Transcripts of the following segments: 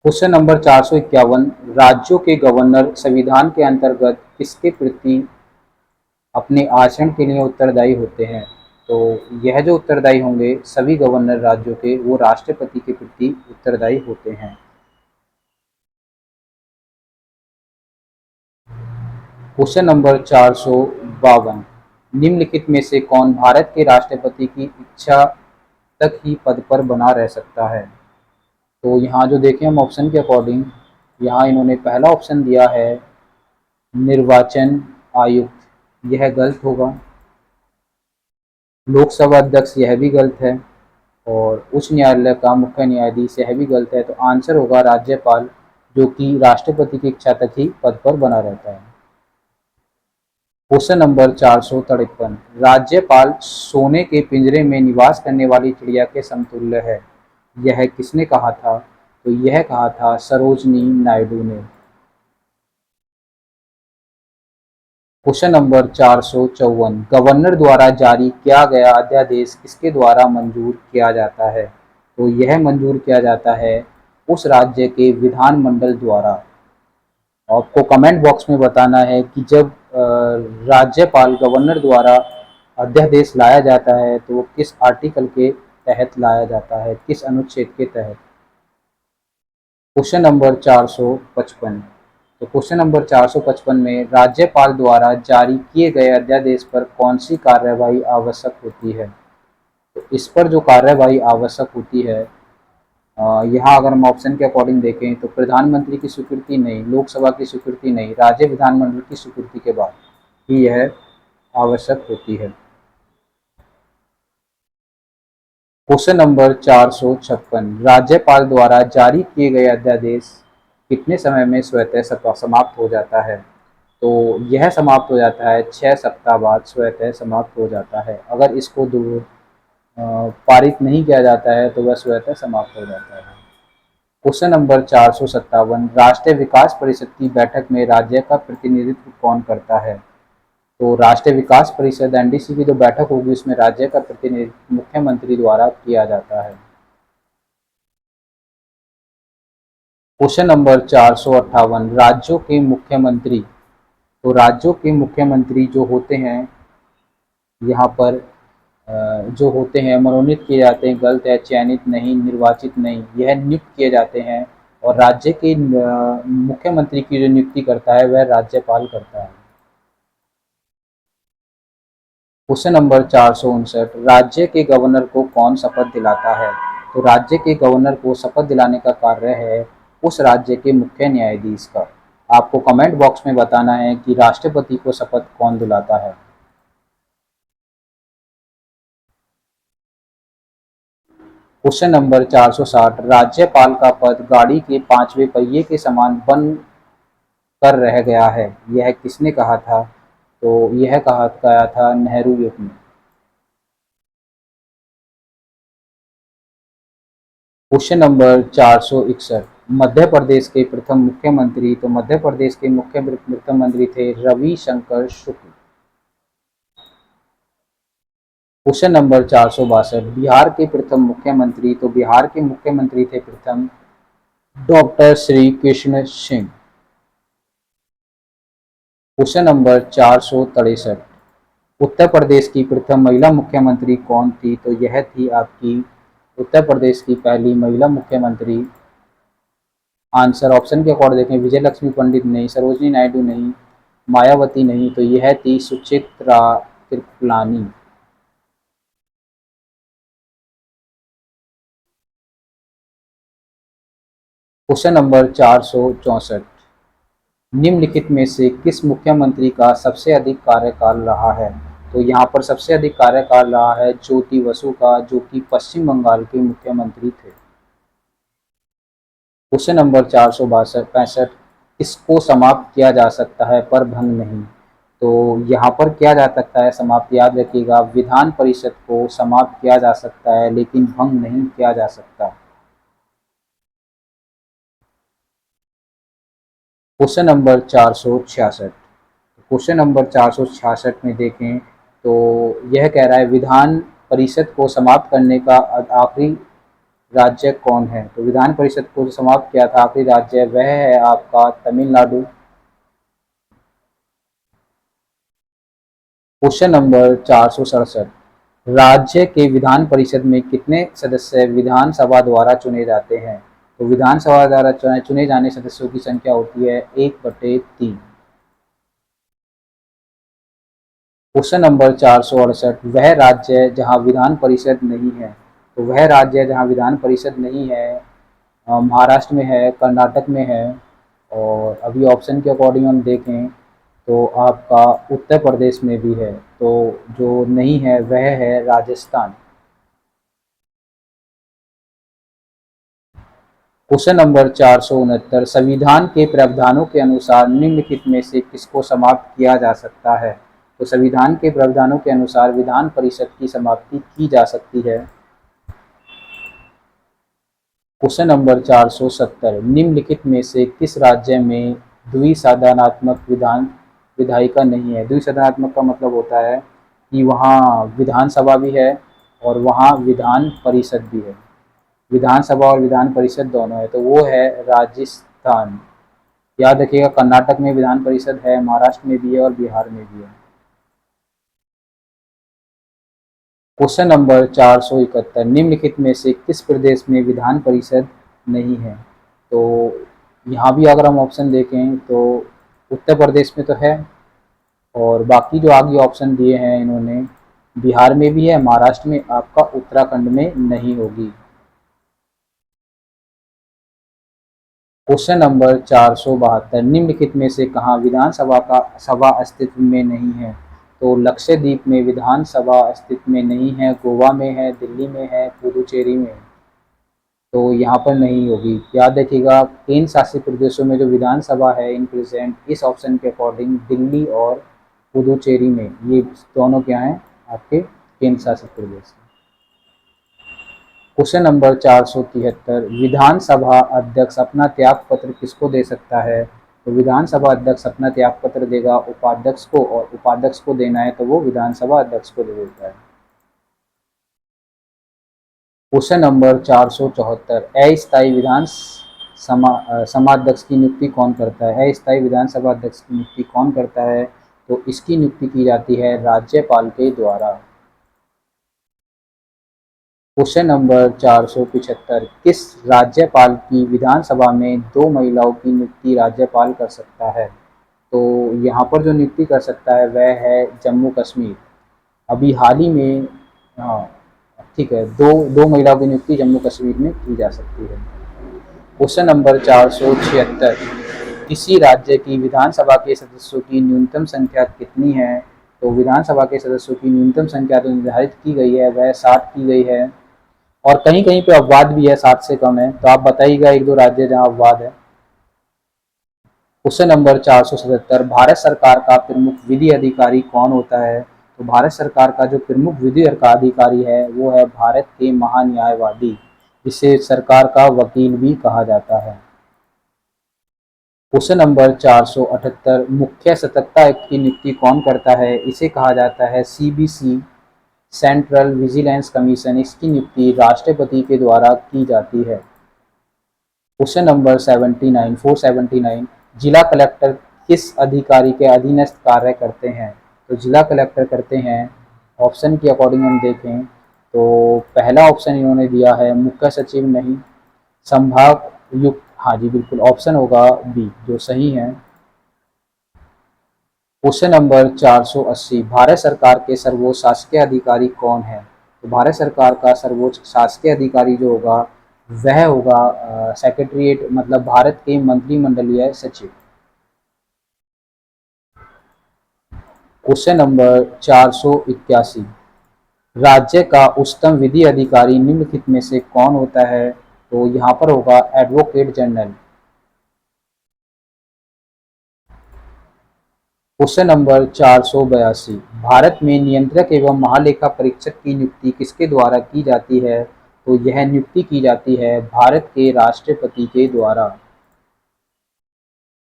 Question number 451। राज्यों के governor संविधान के अंतर्गत किसके प्रति अपने आचरण के लिए उत्तरदायी होते हैं? तो यह जो उत्तरदायी होंगे सभी गवर्नर राज्यों के, वो राष्ट्रपति के प्रति उत्तरदायी होते हैं। Question number 452। निम्नलिखित में से कौन भारत के राष्ट्रपति की इच्छा तक ही पद पर बना रह सकता है? तो यहाँ जो देखें हम ऑप्शन के अकॉर्डिंग, यहाँ इन्होंने पहला ऑप्शन दिया है निर्वाचन आयुक्त, यह गलत होगा। लोकसभा अध्यक्ष, यह भी गलत है। और उच्च न्यायालय का मुख्य न्यायाधीश, यह भी गलत है। तो आंसर होगा राज्यपाल, जो कि राष्ट्रपति की इच्छा तक ही पद पर बना रहता है। Question number 453। राज्यपाल सोने के पिंजरे में निवास करने वाली चिड़िया के समतुल्य है, यह किसने कहा था? तो यह कहा था सरोजनी नायडू ने। Question number 454। गवर्नर द्वारा जारी किया गया अध्यादेश किसके द्वारा मंजूर किया जाता है? तो यह मंजूर किया जाता है उस राज्य के विधानमंडल द्वारा। आपको कमेंट बॉक्स में बताना है कि जब राज्यपाल गवर्नर द्वारा अध्यादेश लाया जाता है तो वो किस आर्टिकल के तहत लाया जाता है, किस अनुच्छेद के तहत। Question number 455। तो क्वेश्चन नंबर 455 में राज्यपाल द्वारा जारी किए गए अध्यादेश पर कौन सी कार्यवाही आवश्यक होती है? तो इस पर जो कार्यवाही आवश्यक होती है, यहाँ अगर हम ऑप्शन के अकॉर्डिंग देखें तो प्रधानमंत्री की स्वीकृति नहीं, लोकसभा की स्वीकृति नहीं, राज्य विधानमंडल की स्वीकृति के बाद ही यह आवश्यक होती है। Question number 456। राज्यपाल द्वारा जारी किए गए अध्यादेश कितने समय में स्वतः समाप्त हो जाता है? तो यह समाप्त हो जाता है 6 सप्ताह बाद स्वतः समाप्त हो जाता है। अगर इसको पारित नहीं किया जाता है तो वह स्वतः समाप्त हो जाता है। Question number 457। राष्ट्रीय विकास परिषद की बैठक में राज्य का प्रतिनिधित्व कौन करता है? तो राष्ट्रीय विकास परिषद एनडीसी की जो बैठक होगी उसमें राज्य का प्रतिनिधित्व मुख्यमंत्री द्वारा किया जाता है। Question number 458। राज्यों के मुख्यमंत्री, तो राज्यों के मुख्यमंत्री जो होते हैं यहाँ पर जो होते हैं मनोनीत किए जाते हैं, गलत है। चयनित नहीं, निर्वाचित नहीं, यह नियुक्त किए जाते हैं। और राज्य के मुख्यमंत्री की जो नियुक्ति करता है वह राज्यपाल करता है। Question number 459। राज्य के गवर्नर को कौन शपथ दिलाता है? तो राज्य के गवर्नर को शपथ दिलाने का कार्य है उस राज्य के मुख्य न्यायाधीश का। आपको कमेंट बॉक्स में बताना है कि राष्ट्रपति को शपथ कौन दिलाता है। Question number 460। राज्यपाल का पद गाड़ी के 5वें पहिए के समान बन कर रह गया है, यह किसने कहा था? तो यह कहा गया था नेहरू युग में। Question number 461। मध्य प्रदेश के प्रथम मुख्यमंत्री, तो मध्य प्रदेश के मुख्यमंत्री थे रविशंकर शुक्ल। Question number 462। बिहार के प्रथम मुख्यमंत्री, तो बिहार के मुख्यमंत्री थे प्रथम doctor Shri Krishna Singh. Question number 463। Uttar Pradesh की प्रथम महिला मुख्यमंत्री कौन थी? तो यह थी आपकी उत्तर प्रदेश की पहली महिला मुख्यमंत्री। आंसर ऑप्शन के अकॉर्डिंग देखें, विजय लक्ष्मी पंडित नहीं, सरोजनी नायडू नहीं, मायावती नहीं, तो यह थी सुचित्रा कृपलानी। Question number 464। निम्नलिखित में से किस मुख्यमंत्री का सबसे अधिक कार्यकाल रहा है? तो यहाँ पर सबसे अधिक कार्यकाल रहा है ज्योति बसु का, जो कि पश्चिम बंगाल के मुख्यमंत्री थे। Question number 465। इसको समाप्त किया जा सकता है पर भंग नहीं, तो यहाँ पर किया जा सकता है समाप्त, याद रखिएगा, विधान परिषद को समाप्त किया जा सकता है लेकिन भंग नहीं किया जा सकता। Question number 466। क्वेश्चन नंबर 466 में देखें तो यह कह रहा है विधान परिषद को समाप्त करने का आखिरी राज्य कौन है? तो विधान परिषद को जो समाप्त किया था आखिरी राज्य वह है आपका तमिलनाडु। क्वेश्चन नंबर 467, राज्य के विधान परिषद में कितने सदस्य विधानसभा द्वारा चुने जाते हैं? तो विधानसभा द्वारा चुने जाने सदस्यों की संख्या होती है 1/3। क्वेश्चन नंबर 468, वह राज्य जहां विधान परिषद नहीं है? तो वह राज्य जहां विधान परिषद नहीं है महाराष्ट्र में है, कर्नाटक में है, और अभी ऑप्शन के अकॉर्डिंग हम देखें तो आपका उत्तर प्रदेश में भी है। तो जो नहीं है वह है राजस्थान। क्वेश्चन नंबर 469, संविधान के प्रावधानों के अनुसार निम्नलिखित में से किसको समाप्त किया जा सकता है? तो संविधान के प्रावधानों के अनुसार विधान परिषद की समाप्ति की जा सकती है। क्वेश्चन नंबर 470, निम्नलिखित में से किस राज्य में द्विसदनात्मक विधायिका नहीं है? द्विसदनात्मक का मतलब होता है कि वहाँ विधानसभा भी है और वहाँ विधान परिषद भी है। विधानसभा और विधान परिषद दोनों है, तो वो है राजस्थान। याद रखिएगा, कर्नाटक में विधान परिषद है, महाराष्ट्र में भी है और बिहार में भी है। क्वेश्चन नंबर 471, निम्नलिखित में से किस प्रदेश में विधान परिषद नहीं है? तो यहाँ भी अगर हम ऑप्शन देखें तो उत्तर प्रदेश में तो है, और बाकी जो आगे ऑप्शन दिए हैं इन्होंने, बिहार में भी है, महाराष्ट्र में, आपका उत्तराखंड में नहीं होगी। क्वेश्चन नंबर 472, निम्नलिखित में से कहाँ विधानसभा का सभा अस्तित्व में नहीं है? तो लक्षद्वीप में विधानसभा अस्तित्व में नहीं है, गोवा में है, दिल्ली में है, पुदुचेरी में है। तो यहाँ पर नहीं होगी। याद रखिएगा, केंद्र शासित प्रदेशों में जो विधानसभा है इन प्रेजेंट इस ऑप्शन के अकॉर्डिंग दिल्ली और पुदुचेरी में, ये दोनों क्या हैं आपके केंद्र शासित प्रदेश। क्वेश्चन नंबर 473, विधानसभा अध्यक्ष अपना त्याग पत्र किसको दे सकता है? तो विधानसभा अध्यक्ष अपना त्याग पत्र देगा उपाध्यक्ष को, और उपाध्यक्ष को देना है तो वो विधानसभा अध्यक्ष को दे देता है। क्वेश्चन नंबर 474, अस्थायी समाध्यक्ष की नियुक्ति कौन करता है? अस्थायी विधानसभा अध्यक्ष की नियुक्ति कौन करता है? तो इसकी नियुक्ति की जाती है राज्यपाल के द्वारा। क्वेश्चन नंबर 475, किस राज्यपाल की विधानसभा में 2 महिलाओं की नियुक्ति राज्यपाल कर सकता है? तो यहाँ पर जो नियुक्ति कर सकता है वह है जम्मू कश्मीर। अभी हाल ही में, हाँ ठीक है, दो महिलाओं की नियुक्ति जम्मू कश्मीर में की जा सकती है। क्वेश्चन नंबर 476, किसी राज्य की विधानसभा के सदस्यों की न्यूनतम संख्या कितनी है? तो विधानसभा के सदस्यों की न्यूनतम संख्या तो निर्धारित की गई है, वह 60 की गई है, और कहीं कहीं पे अपवाद भी है, 60 से कम है। तो आप बताइएगा एक दो राज्य जहां अपवाद है। क्वेश्चन नंबर 477, भारत सरकार का प्रमुख विधि अधिकारी कौन होता है? तो भारत सरकार का जो प्रमुख विधि अधिकारी है वो है भारत के महान्यायवादी, जिसे सरकार का वकील भी कहा जाता है। क्वेश्चन नंबर 478, मुख्य सतर्कता आयुक्त की नियुक्ति कौन करता है? इसे कहा जाता है CBC, सेंट्रल विजिलेंस कमीशन। इसकी नियुक्ति राष्ट्रपति के द्वारा की जाती है। क्वेश्चन नंबर 479, जिला कलेक्टर किस अधिकारी के अधीनस्थ कार्य करते हैं? तो जिला कलेक्टर करते हैं, ऑप्शन के अकॉर्डिंग हम देखें तो पहला ऑप्शन इन्होंने दिया है मुख्य सचिव, नहीं, संभाग युक्त, हाँ जी बिल्कुल ऑप्शन होगा बी जो सही है। क्वेश्चन नंबर 480, भारत सरकार के सर्वोच्च शासकीय अधिकारी कौन है? तो भारत सरकार का सर्वोच्च शासकीय अधिकारी जो होगा वह होगा सेक्रेटरीट, मतलब भारत के मंत्रिमंडलीय सचिव। क्वेश्चन नंबर 481, राज्य का उच्चतम विधि अधिकारी निम्नलिखित में से कौन होता है? तो यहाँ पर होगा advocate general. Question number 482, Bharat में नियंत्रक एवं महालेखा परीक्षक की नियुक्ति किसके द्वारा की जाती है? तो यह नियुक्ति की जाती है भारत के राष्ट्रपति के द्वारा।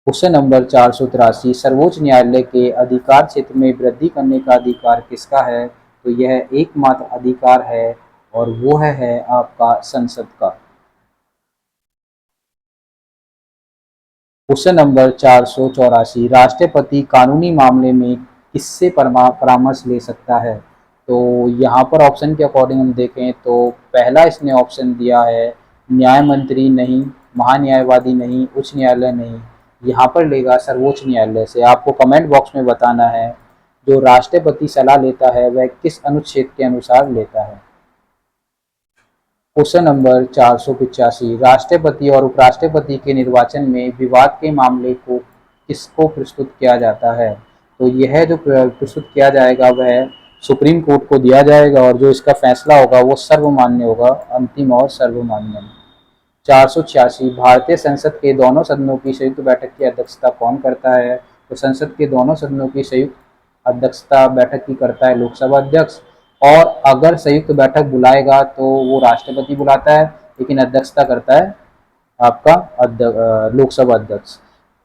क्वेश्चन नंबर 483, सर्वोच्च न्यायालय के अधिकार क्षेत्र में वृद्धि करने का अधिकार किसका है? तो यह एकमात्र अधिकार है और वो है आपका संसद का। क्वेश्चन नंबर 484, राष्ट्रपति कानूनी मामले में किससे परामर्श ले सकता है? तो यहाँ पर ऑप्शन के अकॉर्डिंग हम देखें तो पहला इसने ऑप्शन दिया है न्याय मंत्री नहीं, महान्यायवादी नहीं, उच्च न्यायालय नहीं। यहाँ पर लेगा सर्वोच्च न्यायालय से। आपको कमेंट बॉक्स में बताना है जो राष्ट्रपति सलाह लेता है वह किस अनुच्छेद के अनुसार लेता है। क्वेश्चन नंबर 485, राष्ट्रपति और उपराष्ट्रपति के निर्वाचन में विवाद के मामले को किसको प्रस्तुत किया जाता है? तो यह जो प्रस्तुत किया जाएगा वह सुप्रीम कोर्ट को दिया जाएगा और जो इसका फैसला होगा वो सर्वमान्य होगा, अंतिम और सर्वमान्य। 486, भारतीय संसद के दोनों सदनों की संयुक्त बैठक की अध्यक्षता कौन करता है? तो संसद के दोनों सदनों की संयुक्त अध्यक्षता बैठक की करता है लोकसभा अध्यक्ष। और अगर संयुक्त बैठक बुलाएगा तो वो राष्ट्रपति बुलाता है, लेकिन अध्यक्षता करता है आपका लोकसभा अध्यक्ष।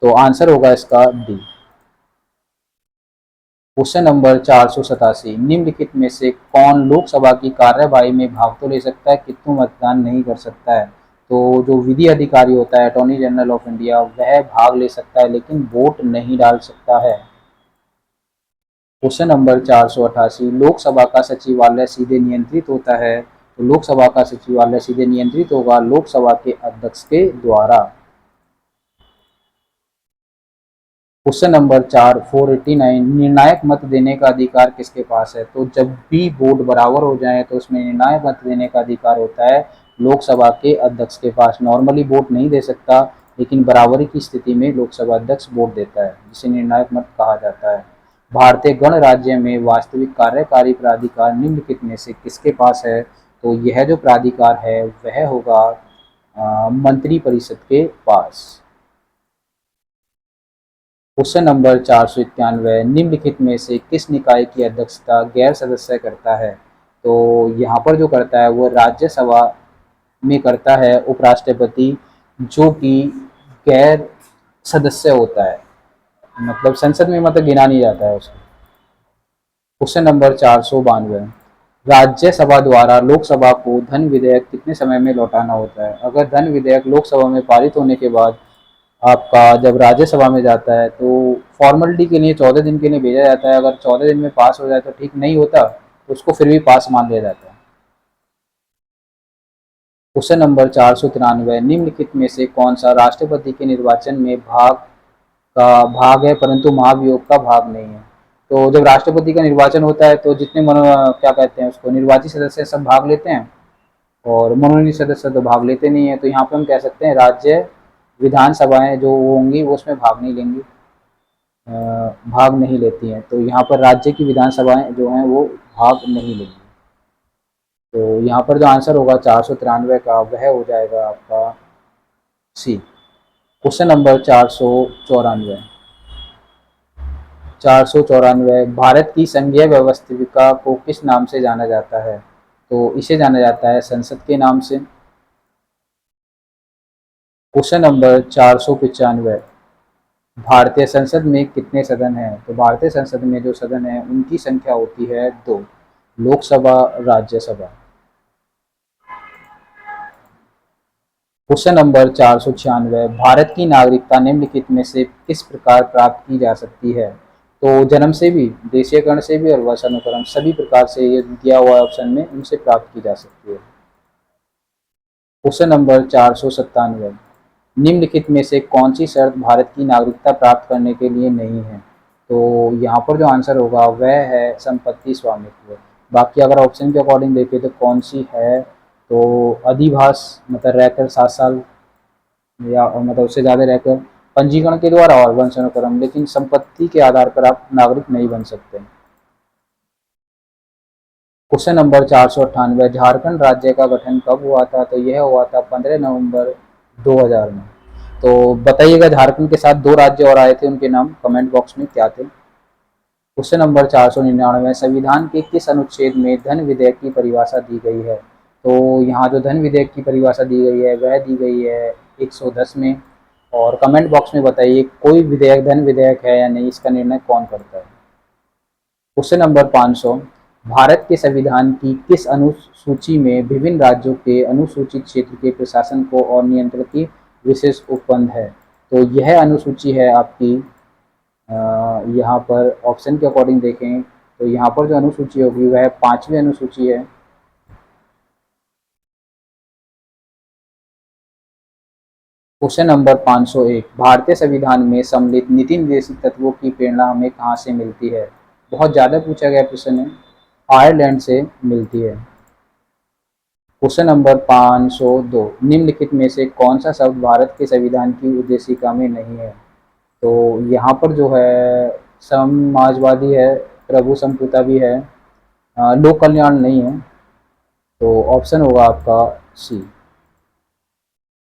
तो आंसर होगा इसका डी। क्वेश्चन नंबर 487, निम्नलिखित में से कौन लोकसभा की कार्यवाही में भाग तो ले सकता है किंतु मतदान नहीं कर सकता है? तो जो विधि अधिकारी होता है अटॉर्नी जनरल ऑफ इंडिया वह भाग ले सकता है लेकिन वोट नहीं डाल सकता है। क्वेश्चन नंबर 488, लोकसभा का सचिवालय सीधे नियंत्रित होता है? तो लोकसभा का सचिवालय सीधे नियंत्रित होगा लोकसभा के अध्यक्ष के द्वारा। क्वेश्चन नंबर 489, निर्णायक मत देने का अधिकार किसके पास है? तो जब भी वोट बराबर हो जाए तो उसमें निर्णायक मत देने का अधिकार होता है लोकसभा के अध्यक्ष के पास। नॉर्मली वोट नहीं दे सकता, लेकिन बराबरी की स्थिति में लोकसभा अध्यक्ष वोट देता है, जिसे निर्णायक मत कहा जाता है। भारतीय गणराज्य में वास्तविक कार्यकारी प्राधिकार निम्नलिखित में से किसके पास है? तो यह जो प्राधिकार है वह होगा मंत्री परिषद के पास। क्वेश्चन नंबर 491, निम्नलिखित में से किस निकाय की अध्यक्षता गैर सदस्य करता है? तो यहाँ पर जो करता है वो राज्यसभा में करता है उपराष्ट्रपति, जो कि गैर सदस्य होता है, मतलब संसद में मतलब गिना नहीं जाता है उसको। क्वेश्चन नंबर 492, राज्यसभा द्वारा लोकसभा को धन विधेयक कितने समय में लौटाना होता है? अगर धन विधेयक लोकसभा में पारित होने के बाद आपका जब राज्यसभा में जाता है तो फॉर्मेलिटी के लिए 14 दिन के लिए भेजा जाता है। अगर 14 दिन में पास हो जाए तो ठीक, नहीं होता तो उसको फिर भी पास मान लिया जाता है। क्वेश्चन नंबर 493, निम्नलिखित में से कौन सा राष्ट्रपति के निर्वाचन में भाग है परंतु महाभियोग का भाग नहीं है? तो जब राष्ट्रपति का निर्वाचन होता है तो जितने क्या कहते हैं उसको निर्वाचित सदस्य सब भाग लेते हैं और मनोनीत सदस्य तो भाग लेते नहीं है। तो यहाँ पे हम कह सकते हैं राज्य विधानसभाएं जो होंगी वो उसमें भाग नहीं लेंगी, भाग नहीं लेती हैं। तो यहाँ पर राज्य की विधानसभाएं जो हैं वो भाग नहीं लेंगी। तो यहाँ पर जो आंसर होगा 493 का वह हो जाएगा आपका सी। क्वेश्चन नंबर 494, भारत की संघीय व्यवस्थिका को किस नाम से जाना जाता है? तो इसे जाना जाता है संसद के नाम से। क्वेश्चन नंबर 495, भारतीय संसद में कितने सदन हैं? तो भारतीय संसद में जो सदन है उनकी संख्या होती है 2, लोकसभा, राज्यसभा। क्वेश्चन नंबर 496, भारत की नागरिकता निम्नलिखित में से किस प्रकार प्राप्त की जा सकती है? तो जन्म से भी, देशीयकरण से भी और वंशानुक्रम, सभी प्रकार से ये दिया हुआ ऑप्शन में उनसे प्राप्त की जा सकती है। क्वेश्चन नंबर 497, निम्नलिखित में से कौन सी शर्त भारत की नागरिकता प्राप्त करने के लिए नहीं है? तो यहाँ पर जो आंसर होगा वह है संपत्ति स्वामित्व। बाकी अगर ऑप्शन के अकॉर्डिंग देखें तो कौन सी है, तो अधिवास मतलब रहकर 7 साल या मतलब उससे ज़्यादा रहकर, पंजीकरण के द्वारा और वंशानुक्रम, लेकिन संपत्ति के आधार पर आप नागरिक नहीं बन सकते। क्वेश्चन नंबर 498, झारखंड राज्य का गठन कब हुआ था? तो यह हुआ था 15 नवंबर 2000 में। तो बताइएगा झारखंड के साथ 2 राज्य और आए थे, उनके नाम कमेंट बॉक्स में क्या थे। क्वेश्चन नंबर 499, संविधान के किस अनुच्छेद में धन विधेयक की परिभाषा दी गई है? तो यहाँ जो धन विधेयक की परिभाषा दी गई है वह दी गई है 110 में। और कमेंट बॉक्स में बताइए कोई विधेयक धन विधेयक है या नहीं, इसका निर्णय कौन करता है। क्वेश्चन नंबर 500, भारत के संविधान की किस अनुसूची में विभिन्न राज्यों के अनुसूचित क्षेत्र के प्रशासन को और नियंत्रण की विशेष उपबंध है? तो यह अनुसूची है आपकी, यहाँ पर ऑप्शन के अकॉर्डिंग देखें तो यहाँ पर जो अनुसूची होगी वह 5वीं अनुसूची है। क्वेश्चन नंबर 501, भारतीय संविधान में सम्मिलित नीति निर्देशित तत्वों की प्रेरणा हमें कहाँ से मिलती है? बहुत ज़्यादा पूछा गया प्रश्न है, आयरलैंड से मिलती है। क्वेश्चन नंबर 502, निम्नलिखित में से कौन सा शब्द भारत के संविधान की उद्देशिका में नहीं है? तो यहाँ पर जो है समाजवादी है, प्रभु संप्रभुता भी है, लोक कल्याण नहीं है, तो ऑप्शन होगा आपका सी।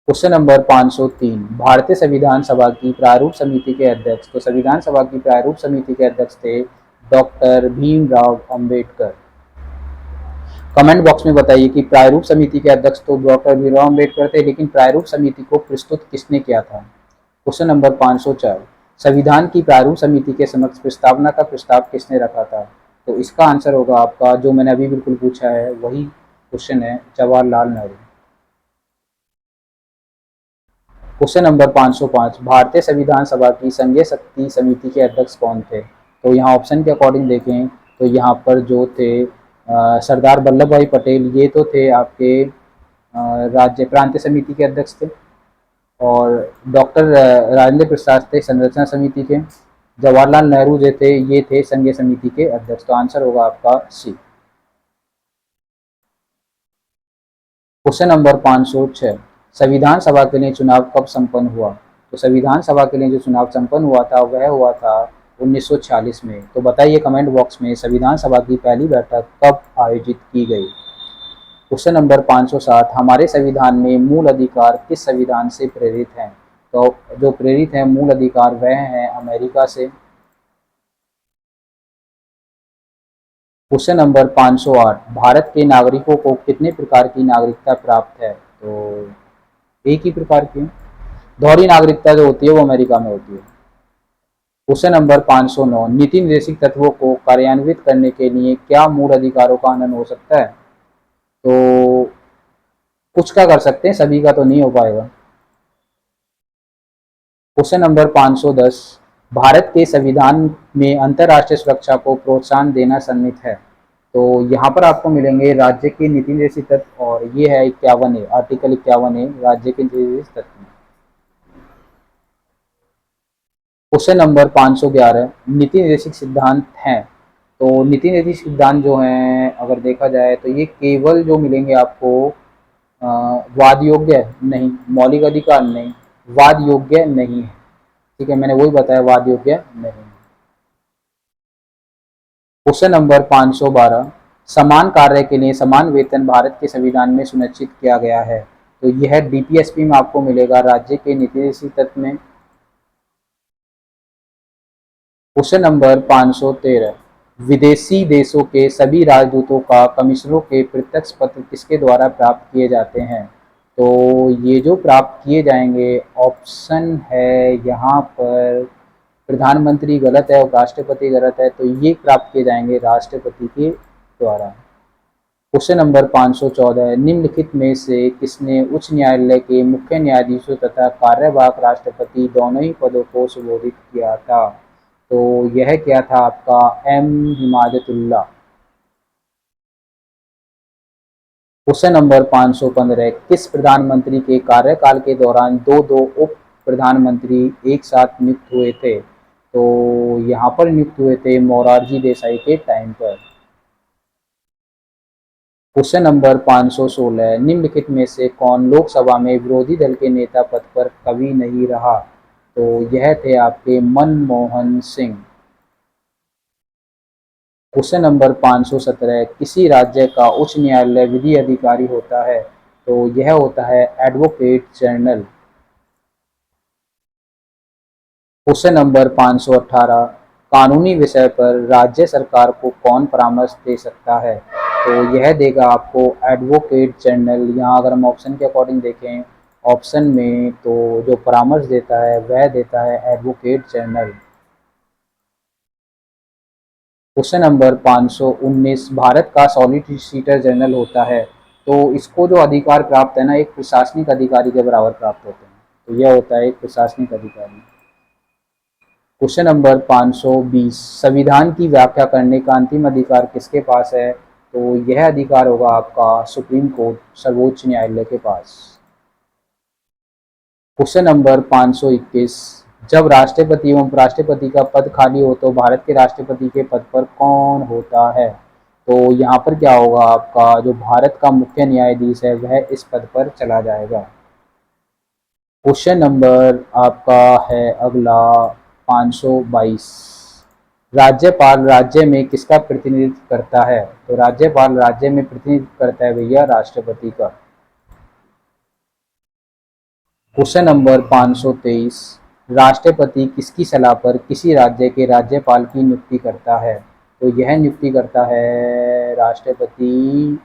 क्वेश्चन नंबर 503, भारतीय संविधान सभा की प्रारूप समिति के अध्यक्ष, तो संविधान सभा की प्रारूप समिति के अध्यक्ष थे doctor Bhimrao Ambedkar. Comment box में बताइए कि प्रारूप समिति के अध्यक्ष तो डॉक्टर भीमराव अंबेडकर थे, लेकिन प्रारूप समिति को प्रस्तुत किसने किया था? क्वेश्चन नंबर 504, संविधान की प्रारूप समिति के समक्ष प्रस्तावना का प्रस्ताव किसने रखा था? तो इसका आंसर होगा आपका, जो मैंने अभी बिल्कुल पूछा है वही क्वेश्चन है, जवाहरलाल नेहरू। क्वेश्चन नंबर 505, भारतीय संविधान सभा की संघीय शक्ति समिति के अध्यक्ष कौन थे? तो यहाँ ऑप्शन के अकॉर्डिंग देखें तो यहाँ पर जो थे सरदार वल्लभ भाई पटेल, ये तो थे आपके राज्य प्रांतीय समिति के अध्यक्ष थे, और डॉक्टर राजेंद्र प्रसाद थे संरचना समिति के, जवाहरलाल नेहरू जो थे ये थे संघीय समिति के अध्यक्ष। तो आंसर होगा आपका सी। क्वेश्चन नंबर 506, संविधान सभा के लिए चुनाव कब संपन्न हुआ? तो संविधान सभा के लिए जो चुनाव संपन्न हुआ था वह हुआ था 1946 में। तो बताइए कमेंट बॉक्स में संविधान सभा की पहली बैठक कब आयोजित की गई? क्वेश्चन नंबर 507, हमारे संविधान में मूल अधिकार किस संविधान से प्रेरित हैं? तो जो प्रेरित है मूल अधिकार वह है अमेरिका से। क्वेश्चन नंबर 508, भारत के नागरिकों को कितने प्रकार की नागरिकता प्राप्त है? तो एक ही प्रकार की, दोहरी नागरिकता जो होती है वो अमेरिका में होती है। क्वेश्चन नंबर 509, नीति निर्देशित तत्वों को कार्यान्वित करने के लिए क्या मूल अधिकारों का हनन हो सकता है? तो कुछ का कर सकते हैं, सभी का तो नहीं हो पाएगा। क्वेश्चन नंबर 510, भारत के संविधान में अंतर्राष्ट्रीय सुरक्षा को प्रोत्साहन देना सन्निहित है। तो यहाँ पर आपको मिलेंगे राज्य के नीति निर्देशित तत्व, और ये है 51A, आर्टिकल 51A राज्य के नीति निर्देशित तत्व। क्वेश्चन नंबर 511, नीति निर्देशित सिद्धांत हैं। तो नीति निर्देशित सिद्धांत जो हैं अगर देखा जाए तो ये केवल जो मिलेंगे आपको वाद योग्य नहीं, मौलिक अधिकार नहीं, वाद योग्य नहीं है। ठीक है, मैंने वही बताया, वाद योग्य नहीं। क्वेश्चन नंबर 512, समान कार्य के लिए समान वेतन भारत के संविधान में सुनिश्चित किया गया है। तो यह डीपीएसपी में आपको मिलेगा, राज्य के नीति निर्देशित तत्व में। क्वेश्चन नंबर 513, विदेशी देशों के सभी राजदूतों का कमिश्नरों के प्रत्यक्ष पत्र किसके द्वारा प्राप्त किए जाते हैं? तो ये जो प्राप्त किए जाएंगे, ऑप्शन है यहाँ पर प्रधानमंत्री गलत है और राष्ट्रपति गलत है, तो ये प्राप्त किए जाएंगे राष्ट्रपति के द्वारा। क्वेश्चन नंबर 514, निम्नलिखित में से किसने उच्च न्यायालय के मुख्य न्यायाधीशों तथा कार्यवाहक राष्ट्रपति दोनों ही पदों को संबोधित किया था? तो यह क्या था आपका, एम हिमायतुल्लाह। क्वेश्चन नंबर 515, किस प्रधानमंत्री के कार्यकाल के दौरान दो दो उप प्रधानमंत्री एक साथ नियुक्त हुए थे? तो यहाँ पर नियुक्त हुए थे मोरारजी देसाई के टाइम पर। क्वेश्चन नंबर 516, निम्नलिखित में से कौन लोकसभा में विरोधी दल के नेता पद पर कभी नहीं रहा? तो यह थे आपके मनमोहन सिंह। क्वेश्चन नंबर 517, किसी राज्य का उच्च न्यायालय विधि अधिकारी होता है? तो यह होता है एडवोकेट जनरल। क्वेश्चन नंबर 518, कानूनी विषय पर राज्य सरकार को कौन परामर्श दे सकता है? तो यह देगा आपको एडवोकेट जनरल। यहाँ अगर हम ऑप्शन के अकॉर्डिंग देखें, ऑप्शन में तो जो परामर्श देता है वह देता है advocate general. Question number 519, Bharat का सॉलिसिटर जनरल होता है, तो इसको जो अधिकार प्राप्त है ना, एक प्रशासनिक अधिकारी के बराबर प्राप्त होते हैं, तो यह होता है एक प्रशासनिक अधिकारी। क्वेश्चन नंबर 520, संविधान की व्याख्या करने का अंतिम अधिकार किसके पास है, तो यह अधिकार होगा आपका सुप्रीम कोर्ट, सर्वोच्च न्यायालय के पास। क्वेश्चन नंबर 521, जब राष्ट्रपति एवं उपराष्ट्रपति का पद खाली हो तो भारत के राष्ट्रपति के पद पर कौन होता है, तो यहाँ पर क्या होगा, आपका जो भारत का मुख्य न्यायाधीश है वह इस पद पर चला जाएगा। क्वेश्चन नंबर आपका है अगला 522, राज्यपाल राज्य में किसका प्रतिनिधित्व करता है, तो राज्यपाल राज्य में प्रतिनिधित्व करता है भैया राष्ट्रपति का। क्वेश्चन नंबर 523, राष्ट्रपति किसकी सलाह पर किसी राज्य के राज्यपाल की नियुक्ति करता है, तो यह नियुक्ति करता है राष्ट्रपति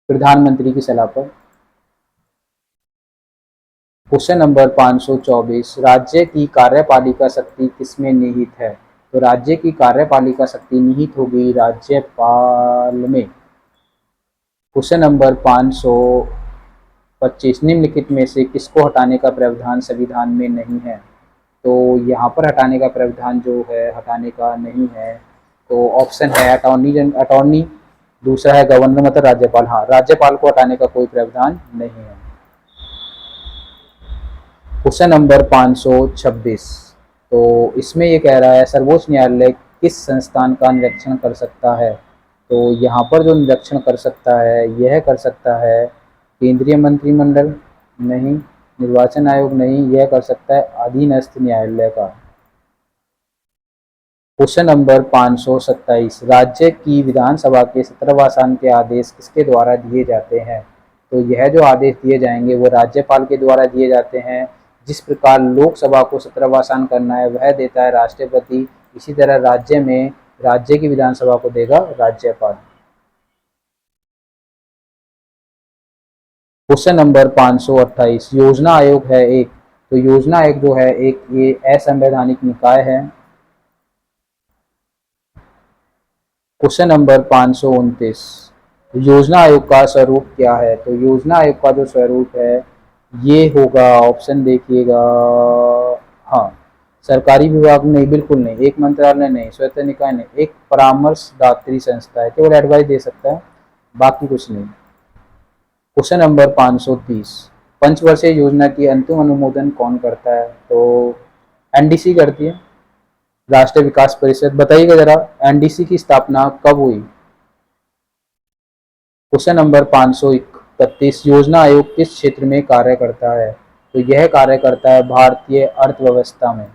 प्रधानमंत्री की सलाह पर। क्वेश्चन नंबर 524, राज्य की कार्यपालिका शक्ति किसमें निहित है, तो राज्य की कार्यपालिका शक्ति निहित होगी राज्यपाल में। क्वेश्चन नंबर 525, निम्नलिखित में से किसको हटाने का प्रावधान संविधान में नहीं है, तो यहाँ पर हटाने का प्रावधान जो है हटाने का नहीं है, तो ऑप्शन है अटॉर्नी, दूसरा है गवर्नर मतलब राज्यपाल। हाँ, राज्यपाल को हटाने का कोई प्रावधान नहीं है। क्वेश्चन नंबर 526, तो इसमें ये कह रहा है सर्वोच्च न्यायालय किस संस्थान का निरीक्षण कर सकता है, तो यहाँ पर जो निरीक्षण कर सकता है यह कर सकता है केंद्रीय मंत्रिमंडल नहीं, निर्वाचन आयोग नहीं, यह कर सकता है अधीनस्थ न्यायालय का। क्वेश्चन नंबर 527, राज्य की विधानसभा के 17वां के आदेश किसके द्वारा दिए जाते हैं, तो यह जो आदेश दिए जाएंगे वो राज्यपाल के द्वारा दिए जाते हैं। जिस प्रकार लोकसभा को 17वां करना है वह देता है राष्ट्रपति, इसी तरह राज्य में राज्य की विधानसभा को देगा राज्यपाल। क्वेश्चन नंबर 528, योजना आयोग है एक, तो योजना आयोग जो है एक ये असंवैधानिक निकाय है। क्वेश्चन नंबर 529, योजना आयोग का स्वरूप क्या है, तो योजना आयोग का जो स्वरूप है ये होगा, ऑप्शन देखिएगा, हाँ, सरकारी विभाग नहीं, बिल्कुल नहीं, एक मंत्रालय नहीं, स्वायत्त निकाय नहीं, एक परामर्शदात्री संस्था है, केवल एडवाइस दे सकता है, बाकी कुछ नहीं। क्वेश्चन नंबर 530, पंचवर्षीय योजना की अंतिम अनुमोदन कौन करता है, तो एनडीसी करती है, राष्ट्रीय विकास परिषद। बताइएगा जरा एनडीसी की स्थापना कब हुई। क्वेश्चन नंबर 531, योजना आयोग किस क्षेत्र में कार्य करता है, तो यह कार्य करता है भारतीय अर्थव्यवस्था में।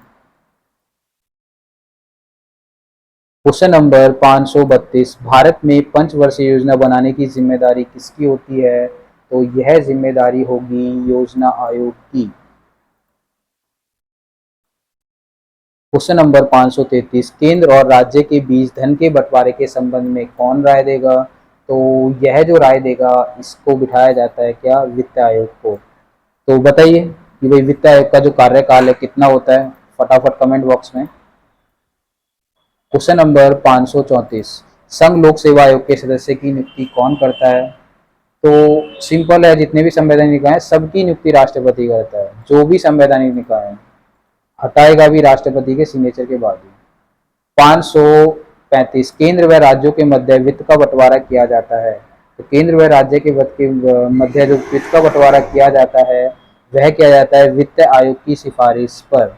क्वेश्चन नंबर 532, भारत में पंचवर्षीय योजना बनाने की जिम्मेदारी किसकी होती है, तो यह जिम्मेदारी होगी योजना आयोग की। क्वेश्चन नंबर 533, केंद्र और राज्य के बीच धन के बंटवारे के संबंध में कौन राय देगा, तो यह जो राय देगा इसको बिठाया जाता है क्या, वित्त आयोग को। तो बताइए कि भाई वित्त आयोग का जो कार्यकाल है कितना होता है, फटाफट कमेंट बॉक्स में। क्वेश्चन नंबर 534, संघ लोक सेवा आयोग के सदस्य की नियुक्ति कौन करता है, तो सिंपल है, जितने भी संवैधानिक निकाय हैं सबकी नियुक्ति राष्ट्रपति करता है, जो भी संवैधानिक निकाय है हटाएगा भी राष्ट्रपति के सिग्नेचर के बाद ही। 535, केंद्र व राज्यों के मध्य वित्त का बंटवारा किया जाता है, तो केंद्र व राज्य के मध्य जो वित्त का बंटवारा किया जाता है वह किया जाता है वित्त आयोग की सिफारिश पर।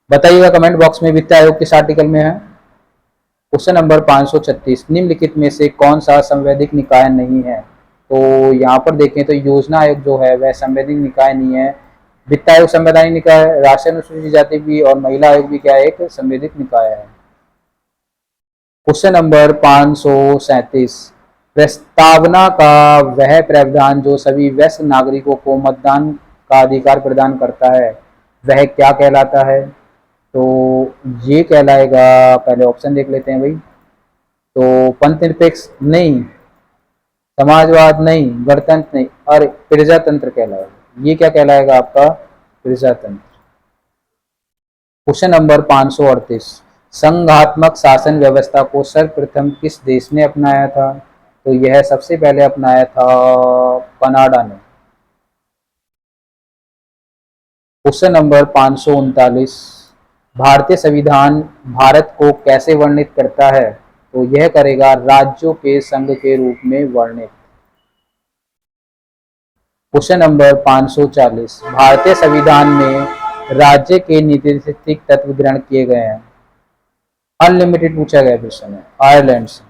बताइएगा कमेंट बॉक्स में वित्त आयोग किस आर्टिकल में है। क्वेश्चन नंबर 536, निम्नलिखित में से कौन सा संवैधानिक निकाय नहीं है, तो यहाँ पर देखें तो योजना आयोग जो है वह संवैधानिक निकाय नहीं है, वित्त आयोग संवैधानिक निकाय है, राष्ट्रीय अनुसूचित जाति भी और महिला आयोग भी क्या है, एक संवैधानिक निकाय है। क्वेश्चन नंबर 537, प्रस्तावना का वह प्रावधान जो सभी वयस्क नागरिकों को मतदान का अधिकार प्रदान करता है वह क्या कहलाता है, तो ये कहलाएगा, पहले ऑप्शन देख लेते हैं भाई, तो पंथ निरपेक्ष नहीं, समाजवाद नहीं, गणतंत्र नहीं, और प्रजातंत्र कहलाएगा। ये क्या कहलाएगा आपका, प्रजातंत्र। क्वेश्चन नंबर 538, संघात्मक शासन व्यवस्था को सर्वप्रथम किस देश ने अपनाया था? तो यह सबसे पहले अपनाया था कनाडा ने। क्वेश्चन नंबर 539, भारतीय संविधान भारत को कैसे वर्णित करता है? तो यह करेगा राज्यों के संघ के रूप में वर्णित। क्वेश्चन नंबर 540, भारतीय संविधान में राज्य के नीतिगत तत्व ग्रहण किए गए हैं। अनलिमिटेड पूछा गया क्वेश्चन है आयरलैंड से।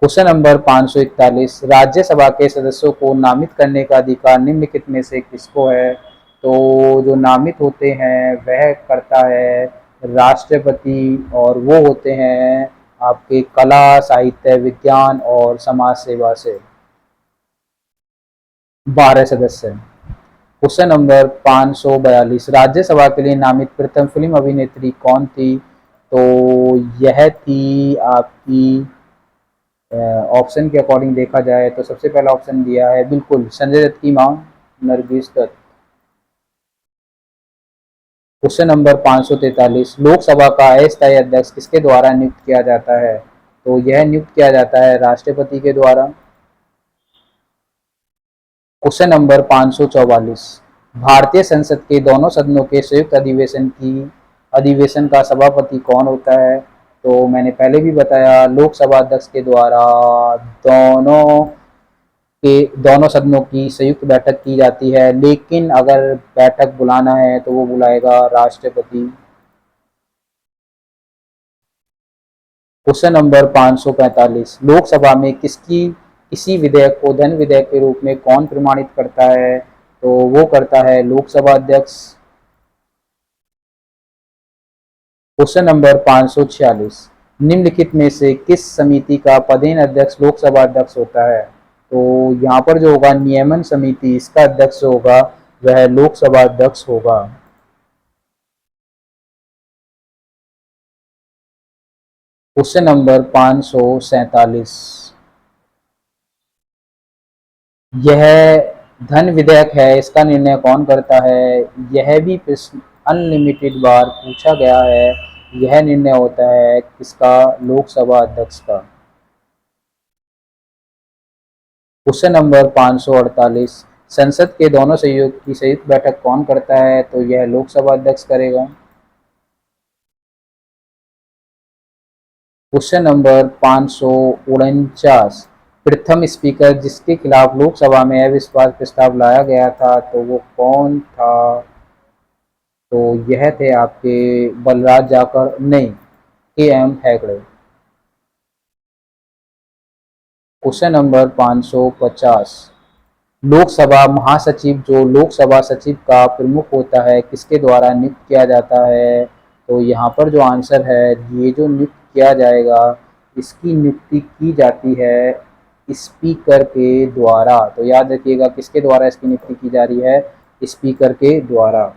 क्वेश्चन नंबर 541, राज्यसभा के सदस्यों को नामित करने का अधिकार निम्नलिखित में से किसको है? तो जो नामित होते हैं वह करता है राष्ट्रपति, और वो होते हैं आपके कला, साहित्य, विज्ञान और समाज सेवा से। 12 सदस्य। क्वेश्चन नंबर 542, राज्यसभा के लिए नामित प्रथम फिल्म अभिनेत्री कौन थी? तो यह थी आपकी, ऑप्शन के अकॉर्डिंग देखा जाए तो सबसे पहला ऑप्शन दिया है बिल्कुल संजय दत्त की मां नरगिस दत्त। क्वेश्चन नंबर 543, लोकसभा का अस्थायी अध्यक्ष किसके द्वारा नियुक्त किया जाता है? तो यह नियुक्त किया जाता है राष्ट्रपति के द्वारा। क्वेश्चन नंबर 544, भारतीय संसद के दोनों सदनों के संयुक्त अधिवेशन का सभापति कौन होता है? तो मैंने पहले भी बताया लोकसभा अध्यक्ष के द्वारा दोनों सदनों की संयुक्त बैठक की जाती है, लेकिन अगर बैठक बुलाना है तो वो बुलाएगा राष्ट्रपति। क्वेश्चन नंबर 545, लोकसभा में किसी विधेयक को धन विधेयक के रूप में कौन प्रमाणित करता है? तो वो करता है लोकसभा अध्यक्ष। क्वेश्चन नंबर 546, निम्नलिखित में से किस समिति का पदेन अध्यक्ष लोकसभा अध्यक्ष होता है? तो यहाँ पर जो होगा नियमन समिति, इसका अध्यक्ष होगा वह लोकसभा अध्यक्ष होगा। क्वेश्चन नंबर 547, यह धन विधेयक है, इसका निर्णय कौन करता है? यह भी प्रश्न अनलिमिटेड बार पूछा गया है। यह निर्णय होता है किसका? लोकसभा अध्यक्ष का। क्वेश्चन नंबर 548, संसद के दोनों सहयोग की संयुक्त बैठक कौन करता है? तो यह लोकसभा अध्यक्ष करेगा। क्वेश्चन नंबर 549, प्रथम स्पीकर जिसके खिलाफ लोकसभा में अविश्वास प्रस्ताव लाया गया था तो वो कौन था? तो यह थे आपके बलराज जाखड़, नहीं, KM. Hegde. Question number 550, Lok Sabha महासचिव जो लोकसभा सचिव का प्रमुख होता है किसके द्वारा नियुक्त किया जाता है? तो यहाँ पर जो आंसर है, ये जो नियुक्त किया जाएगा इसकी नियुक्ति की जाती है स्पीकर के द्वारा। तो याद रखिएगा किसके द्वारा इसकी नियुक्ति की जा रही है? स्पीकर के द्वारा।